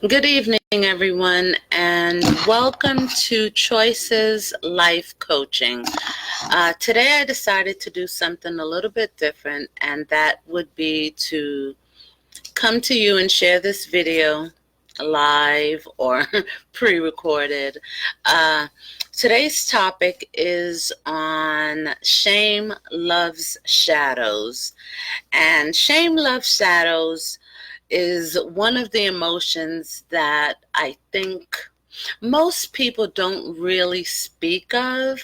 Good evening, everyone, and welcome to Choices Life Coaching. Today, I decided to do something a little bit different, and that would be to come to you and share this video live or pre-recorded. Uh, Today's topic is on shame loves shadows, and shame loves shadows is one of the emotions that I think most people don't really speak of,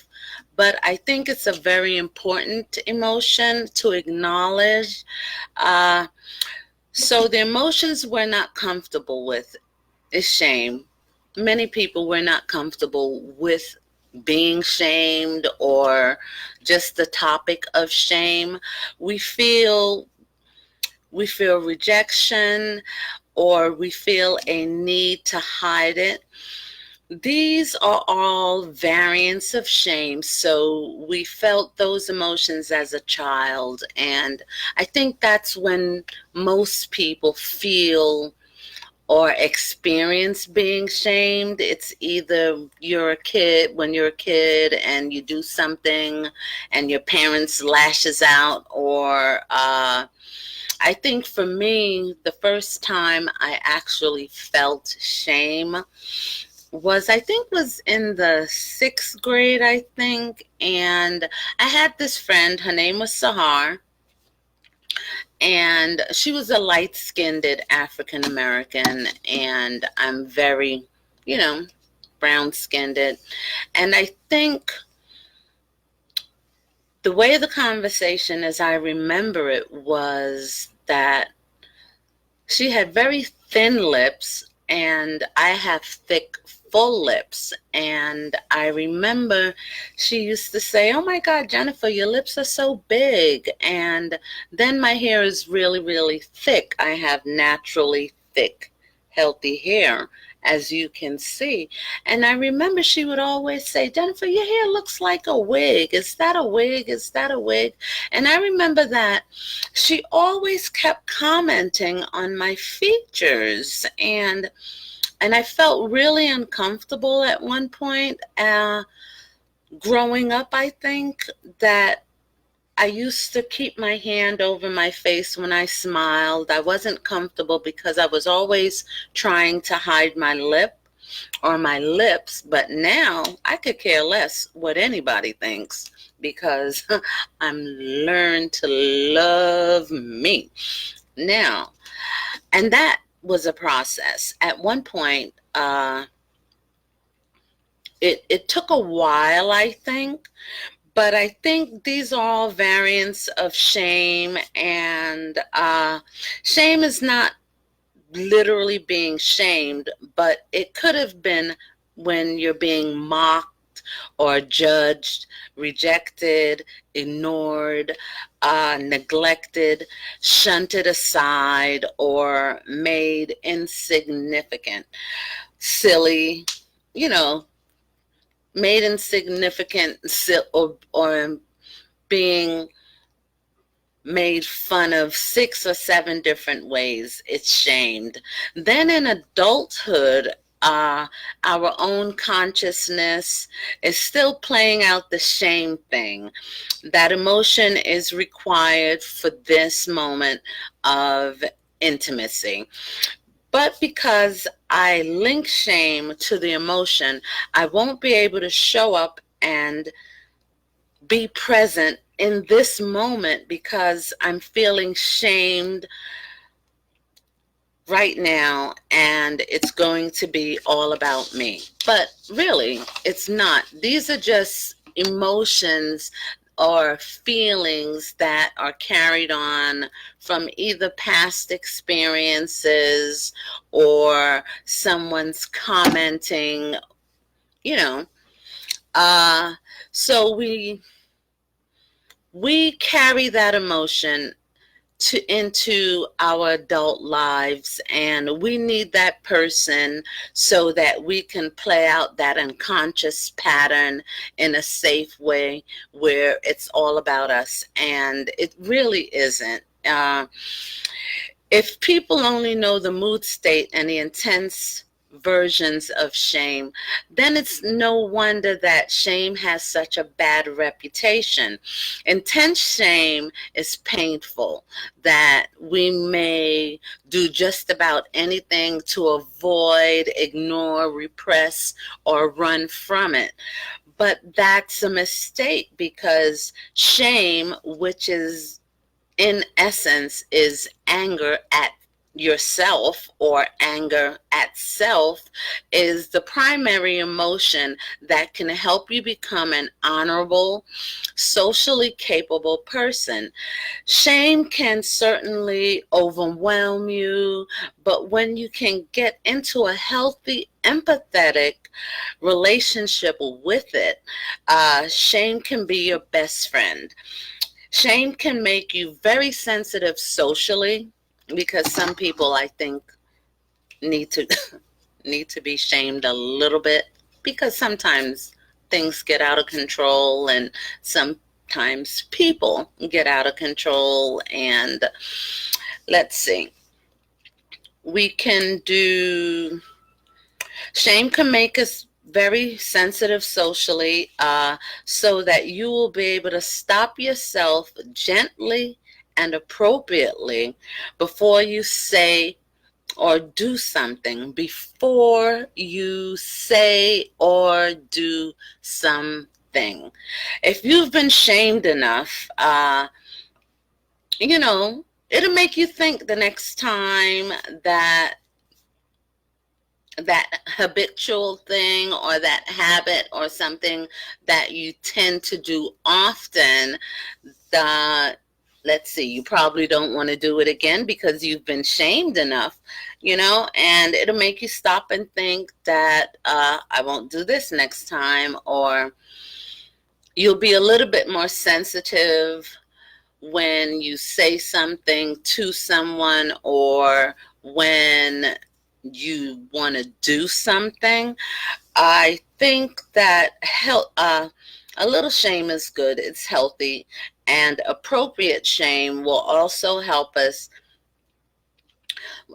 but I think it's a very important emotion to acknowledge. Uh, so, the emotions we're not comfortable with is shame. Many people were not comfortable with being shamed or just the topic of shame. We feel we feel rejection, or we feel a need to hide it. These are all variants of shame. So we felt those emotions as a child. And I think that's when most people feel or experience being shamed. It's either when you're a kid and you do something and your parents lashes out, or I think for me, the first time I actually felt shame was in the sixth grade, I think. And I had this friend, her name was Sahar, and she was a light-skinned African American, and I'm very, you know, brown-skinned. And I think the way the conversation, as I remember it, was that she had very thin lips, and I have thick, full lips. And I remember she used to say, "Oh my God, Jennifer, your lips are so big." And then my hair is really, really thick. I have naturally thick, healthy hair, as you can see. And I remember she would always say, "Jennifer, your hair looks like a wig. Is that a wig? Is that a wig?" And I remember that she always kept commenting on my features, and I felt really uncomfortable at one point. Growing up, I think that I used to keep my hand over my face when I smiled. I wasn't comfortable because I was always trying to hide my lip or my lips. But now I could care less what anybody thinks, because I'm learned to love me now. And that was a process. At one point, it took a while, I think, but I think these are all variants of shame. And shame is not literally being shamed, but it could have been when you're being mocked or judged, rejected, ignored, neglected, shunted aside, or made insignificant, silly, you know, made insignificant, or being made fun of 6 or 7 different ways. It's shamed. Then in adulthood, our own consciousness is still playing out the shame thing. That emotion is required for this moment of intimacy. But because I link shame to the emotion, I won't be able to show up and be present in this moment, because I'm feeling shamed right now, and it's going to be all about me. But really, it's not. These are just emotions or feelings that are carried on from either past experiences or someone's commenting, you know. Uh, so we carry that emotion into our adult lives, and we need that person so that we can play out that unconscious pattern in a safe way where it's all about us, and it really isn't. If people only know the mood state and the intense versions of shame, then it's no wonder that shame has such a bad reputation. Intense shame is painful, that we may do just about anything to avoid, ignore, repress, or run from it. But that's a mistake, because shame, which is in essence is anger at yourself or anger at self, is the primary emotion that can help you become an honorable, socially capable person. Shame can certainly overwhelm you, but when you can get into a healthy, empathetic relationship with it, shame can be your best friend. Shame can make you very sensitive socially, because some people, I think, need to need to be shamed a little bit, because sometimes things get out of control and sometimes people get out of control. And let's see, we can do shame can make us very sensitive socially, so that you will be able to stop yourself gently and appropriately before you say or do something, before you say or do something. If you've been shamed enough, it'll make you think the next time that that habitual thing or that habit or something that you tend to do often, the let's see, you probably don't want to do it again because you've been shamed enough, and it'll make you stop and think that I won't do this next time. Or you'll be a little bit more sensitive when you say something to someone, or when you want to do something. I think that a little shame is good. It's healthy, and appropriate shame will also help us.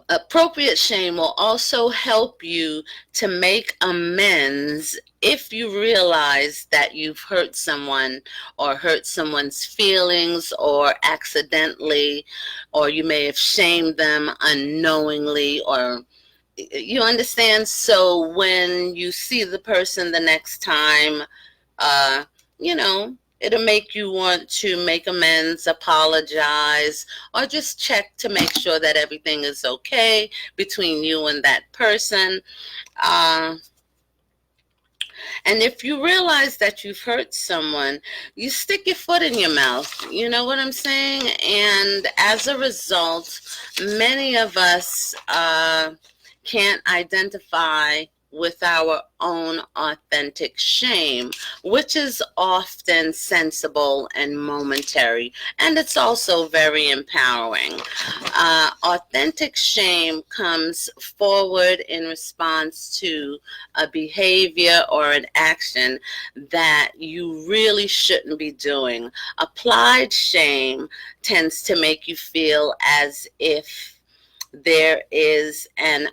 Appropriate shame will also help you to make amends if you realize that you've hurt someone or hurt someone's feelings, or accidentally, or you may have shamed them unknowingly, or you understand. So when you see the person the next time, uh, it'll make you want to make amends, apologize, or just check to make sure that everything is okay between you and that person. Uh, and if you realize that you've hurt someone, you stick your foot in your mouth. You know what I'm saying? And as a result, many of us can't identify with our own authentic shame, which is often sensible and momentary, and it's also very empowering. Authentic shame comes forward in response to a behavior or an action that you really shouldn't be doing. Applied shame tends to make you feel as if there is an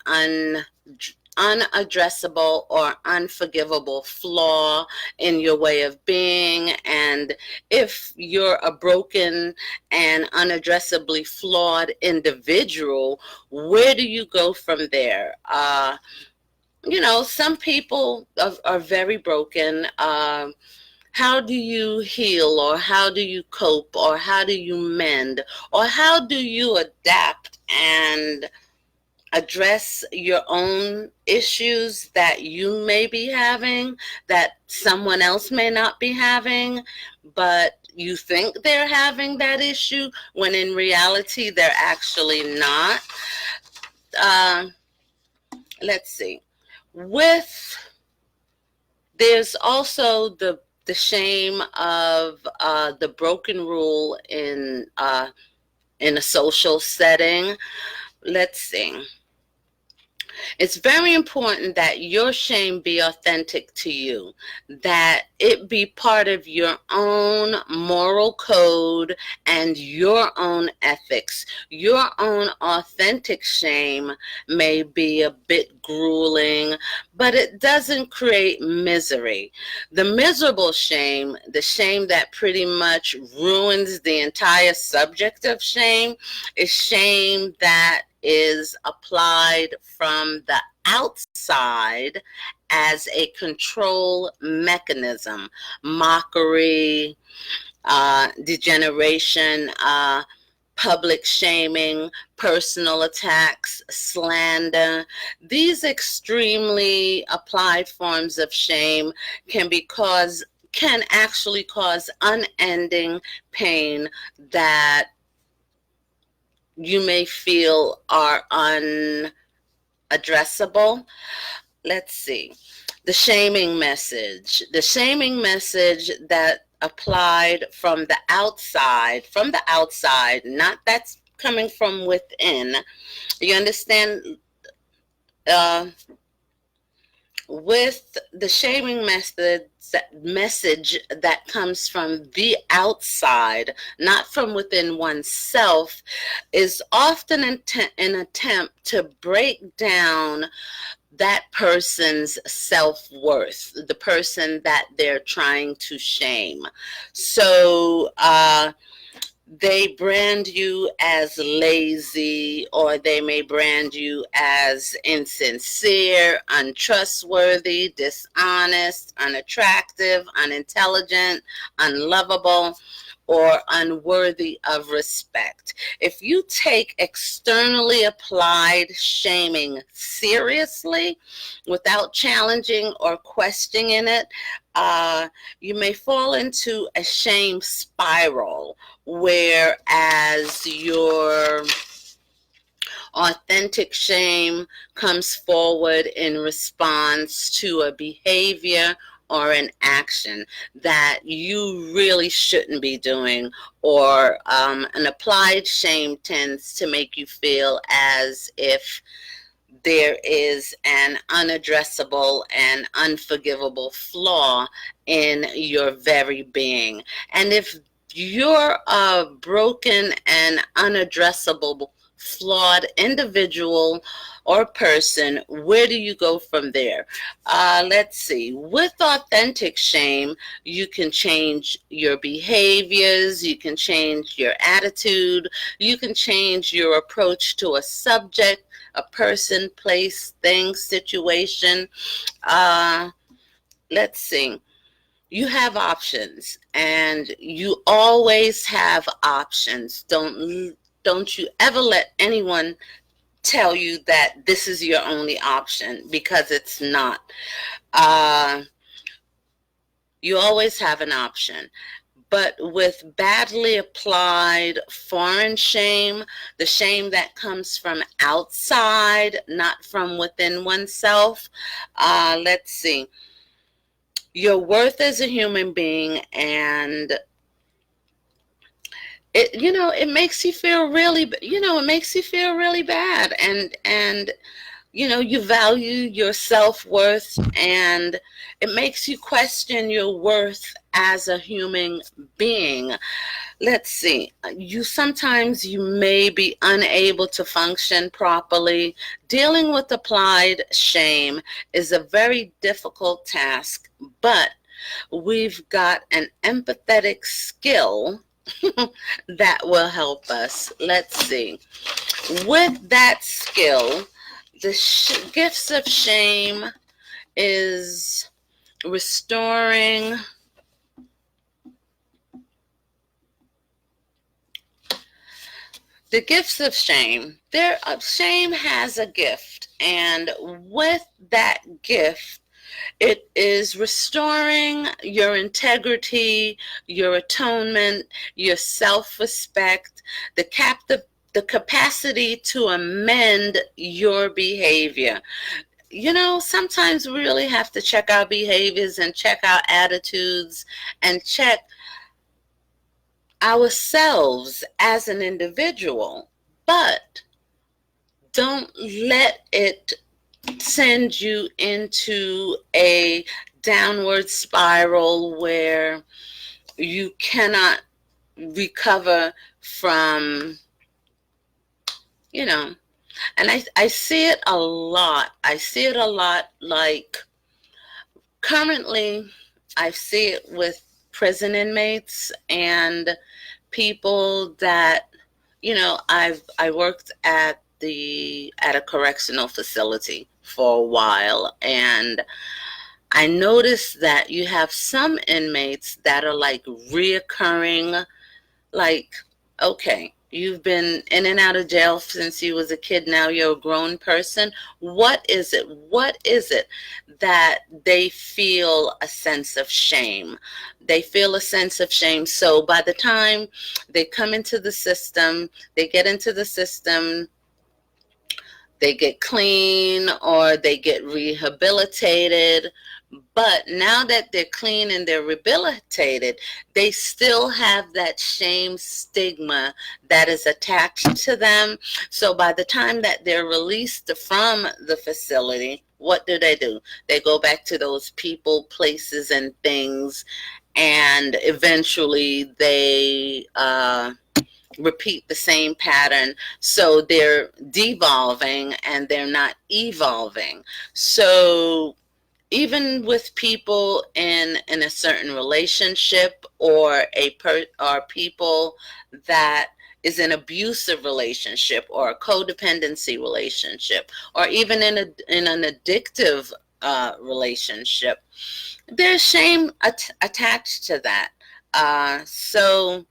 unaddressable or unforgivable flaw in your way of being. And if you're a broken and unaddressably flawed individual, where do you go from there? Some people are very broken. How do you heal, or how do you cope, or how do you mend, or how do you adapt and address your own issues that you may be having, that someone else may not be having, but you think they're having that issue when in reality they're actually not? Uh, let's see. With There's also the shame of the broken rule in a social setting. Let's see. It's very important that your shame be authentic to you, that it be part of your own moral code and your own ethics. Your own authentic shame may be a bit grueling, but it doesn't create misery. The miserable shame, the shame that pretty much ruins the entire subject of shame, is shame that is applied from the outside as a control mechanism. Mockery, degeneration, public shaming, personal attacks, slander. These extremely applied forms of shame can actually cause unending pain that you may feel are unaddressable. Let's see. The shaming message. The shaming message that applied from the outside, not that's coming from within. You understand? Uh, with the shaming message that comes from the outside, not from within oneself, is often an attempt to break down that person's self-worth, the person that they're trying to shame. So they brand you as lazy, or they may brand you as insincere, untrustworthy, dishonest, unattractive, unintelligent, unlovable, or unworthy of respect. If you take externally applied shaming seriously without challenging or questioning it, you may fall into a shame spiral, whereas your authentic shame comes forward in response to a behavior or an action that you really shouldn't be doing, or an applied shame tends to make you feel as if there is an unaddressable and unforgivable flaw in your very being. And if you're a broken and unaddressable, flawed individual or person, where do you go from there? Let's see. With authentic shame, you can change your behaviors, you can change your attitude, you can change your approach to a subject, a person, place, thing, situation. Let's see. You have options, and you always have options. Don't you ever let anyone tell you that this is your only option, because it's not. You always have an option. But with badly applied foreign shame, the shame that comes from outside, not from within oneself, let's see. Your worth as a human being, and it makes you feel really, it makes you feel really bad, and you value your self-worth, and it makes you question your worth as a human being. Let's see. You may be unable to function properly. Dealing with applied shame is a very difficult task, but we've got an empathetic skill that will help us. Let's see. With that skill, the gifts of shame is restoring the gifts of shame. Shame has a gift, and with that gift, it is restoring your integrity, your atonement, your self-respect, the capacity to amend your behavior. Sometimes we really have to check our behaviors and check our attitudes and check ourselves as an individual, but don't let it send you into a downward spiral where you cannot recover from, you know, and I see it a lot. I see it a lot, like currently I see it with prison inmates and people that, I worked at a correctional facility for a while, and I noticed that you have some inmates that are like reoccurring, like, okay, you've been in and out of jail since you was a kid, now you're a grown person. What is it? What is it that they feel a sense of shame? They feel a sense of shame. So by the time they come into the system, they get into the system, they get clean or they get rehabilitated. But now that they're clean and they're rehabilitated, they still have that shame stigma that is attached to them. So by the time that they're released from the facility, what do? They go back to those people, places, and things, and eventually they repeat the same pattern. So they're devolving and they're not evolving. So even with people in a certain relationship, or people that is an abusive relationship or a codependency relationship, or even in an addictive relationship, there's shame attached to that. So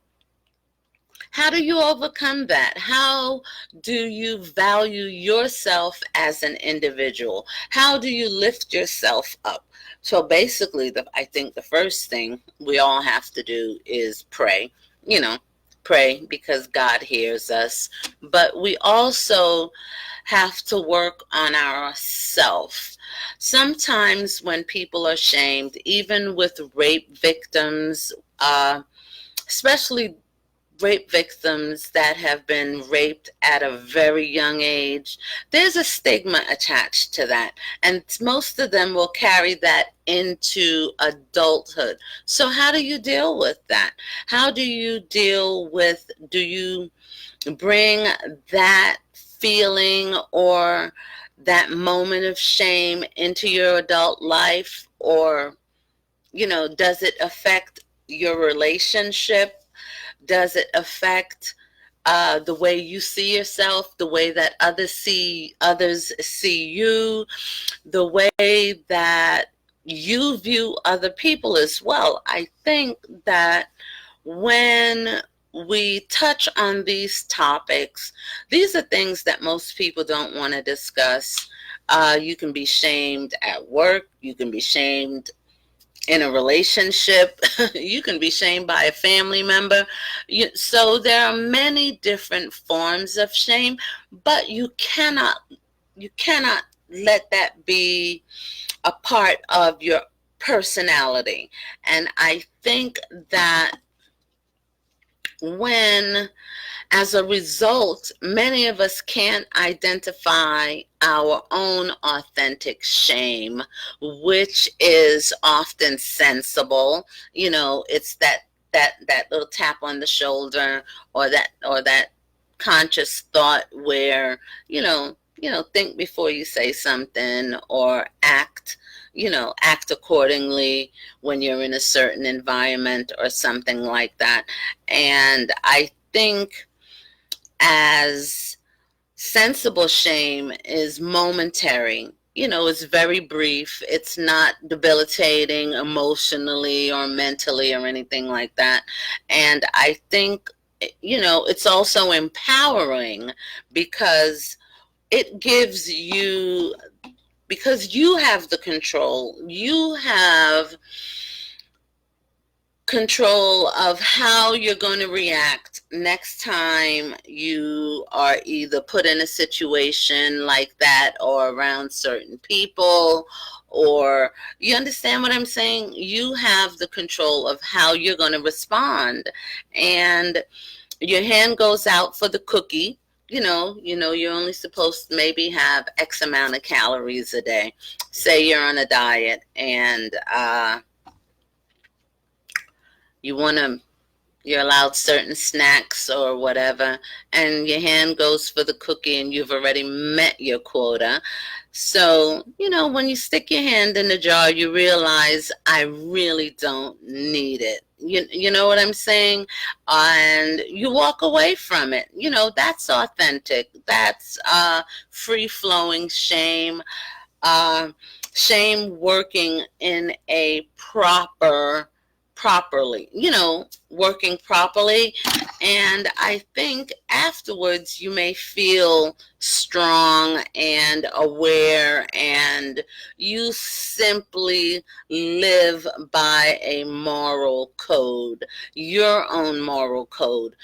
how do you overcome that? How do you value yourself as an individual? How do you lift yourself up? So basically, I think the first thing we all have to do is pray. Pray because God hears us. But we also have to work on ourselves. Sometimes when people are shamed, even with rape victims, especially rape victims that have been raped at a very young age, there's a stigma attached to that, and most of them will carry that into adulthood. So how do you deal with that? How do you do you bring that feeling or that moment of shame into your adult life? Or does it affect your relationship? Does it affect the way you see yourself, the way that others see you, the way that you view other people as well? I think that when we touch on these topics, these are things that most people don't want to discuss. You can be shamed at work. You can be shamed in a relationship. You can be shamed by a family member. So there are many different forms of shame, but you cannot let that be a part of your personality. And I think that when, as a result, many of us can't identify our own authentic shame, which is often sensible. It's that little tap on the shoulder, or that conscious thought where, think before you say something, or act accordingly when you're in a certain environment or something like that. And I think as sensible shame is momentary, it's very brief. It's not debilitating emotionally or mentally or anything like that. And I think, it's also empowering because it gives you, because you have the control. You have control of how you're going to react next time you are either put in a situation like that, or around certain people, or, you understand what I'm saying? You have the control of how you're going to respond. And your hand goes out for the cookie. you're only supposed to maybe have X amount of calories a day. Say you're on a diet and you want to you're allowed certain snacks or whatever, and your hand goes for the cookie and you've already met your quota. So, when you stick your hand in the jar, you realize I really don't need it. You know what I'm saying? And you walk away from it. That's authentic. That's free flowing shame. Uh, Shame working in a properly, working properly. And I think afterwards you may feel strong and aware, and you simply live by a moral code, your own moral code.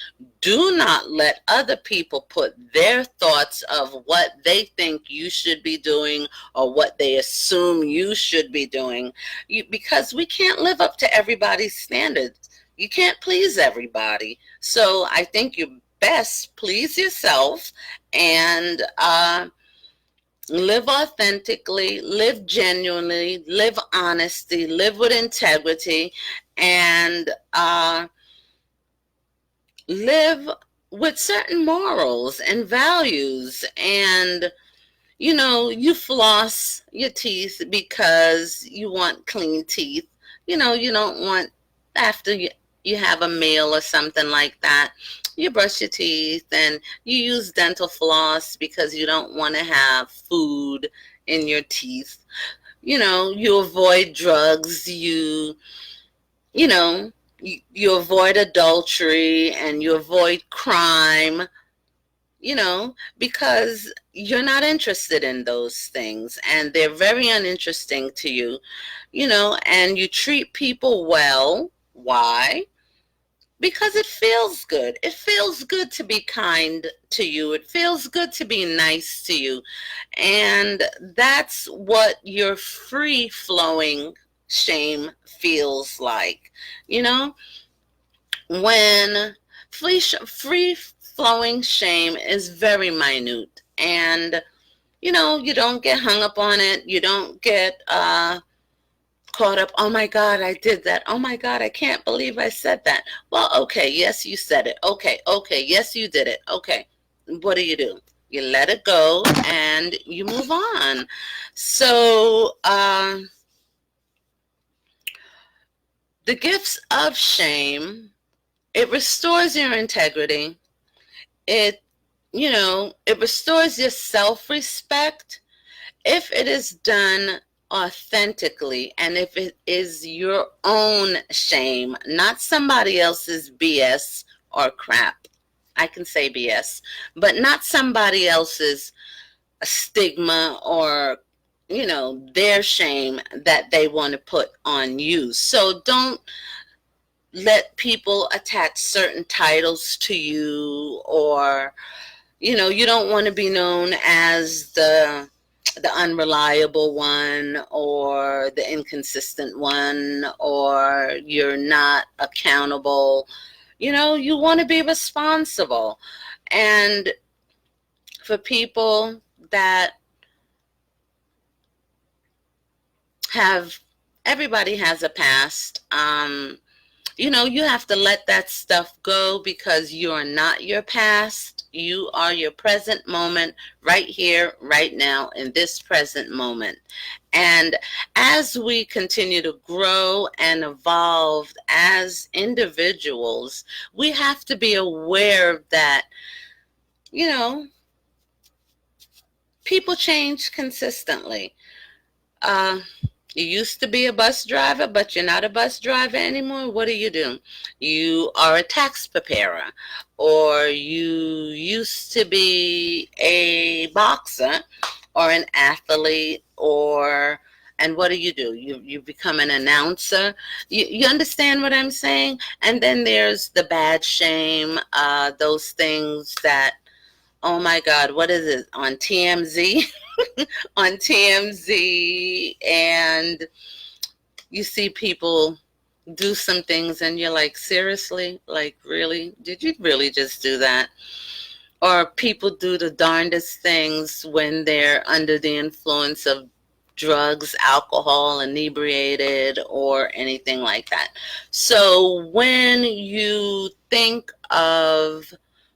Do not let other people put their thoughts of what they think you should be doing or what they assume you should be doing, because we can't live up to everybody's standards. You can't please everybody. So I think you best please yourself and live authentically, live genuinely, live honesty, live with integrity, and live with certain morals and values. And you floss your teeth because you want clean teeth. You don't want, after you have a meal or something like that, you brush your teeth and you use dental floss because you don't want to have food in your teeth. You avoid drugs, you know, you avoid adultery and you avoid crime, because you're not interested in those things and they're very uninteresting to you, and you treat people well. Why? Because it feels good. It feels good to be kind to you. It feels good to be nice to you. And that's what your free flowing shame feels like. When free flowing shame is very minute, and you don't get hung up on it. You don't get caught up, oh my God, I did that. Oh my God, I can't believe I said that. Well, okay, yes, you said it. Okay, yes, you did it. Okay, what do? You let it go and you move on. So the gifts of shame, it restores your integrity. It restores your self-respect if it is done authentically, and if it is your own shame, not somebody else's BS or crap. I can say BS, but not somebody else's stigma or their shame that they want to put on you. So don't let people attach certain titles to you, or you don't want to be known as the unreliable one or the inconsistent one, or you're not accountable. You want to be responsible. And for people that everybody has a past. You have to let that stuff go, because you are not your past. You are your present moment, right here, right now, in this present moment. And as we continue to grow and evolve as individuals, we have to be aware that, people change consistently. You used to be a bus driver, but you're not a bus driver anymore. What do? You are a tax preparer, or you used to be a boxer or an athlete, and what do? You become an announcer. You understand what I'm saying? And then there's the bad shame, those things that, oh my God, what is it, on TMZ? On TMZ, and you see people do some things and you're like, seriously? Like, really? Did you really just do that? or people do the darndest things when they're under the influence of drugs, alcohol, inebriated, or anything like that. So when you think of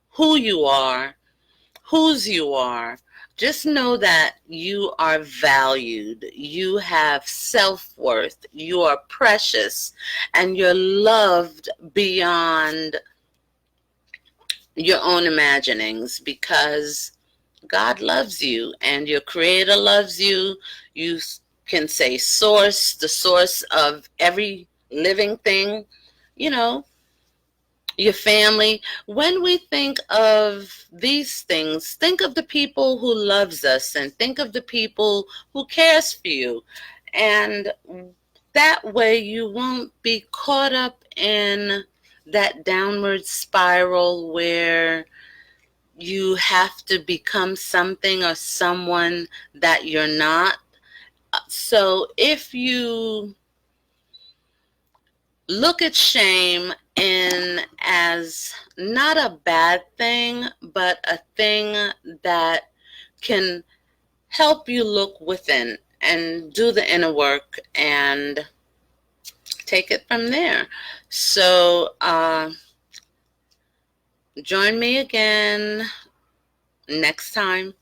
who you are, whose you are, just know that you are valued, you have self-worth, you are precious, and you're loved beyond your own imaginings, because God loves you and your creator loves you. You can say source, the source of every living thing, you know, your family. When we think of these things, think of the people who loves us and think of the people who cares for you. And that way you won't be caught up in that downward spiral where you have to become something or someone that you're not. So if you look at shame in as not a bad thing, but a thing that can help you look within and do the inner work and take it from there. So join me again next time.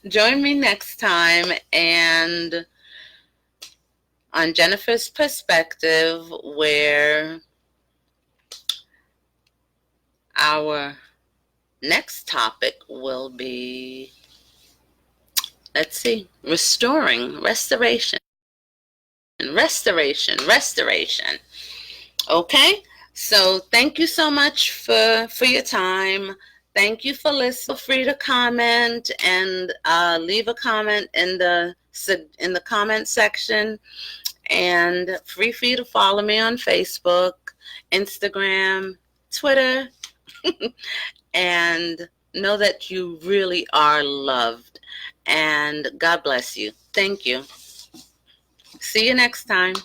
Join me next time and on Jennifer's Perspective, where our next topic will be, let's see, restoration. Okay, so thank you so much for your time. Thank you for listening. Feel free to comment and leave a comment in the comment section. And feel free to follow me on Facebook, Instagram, Twitter, and know that you really are loved. And God bless you. Thank you. See you next time.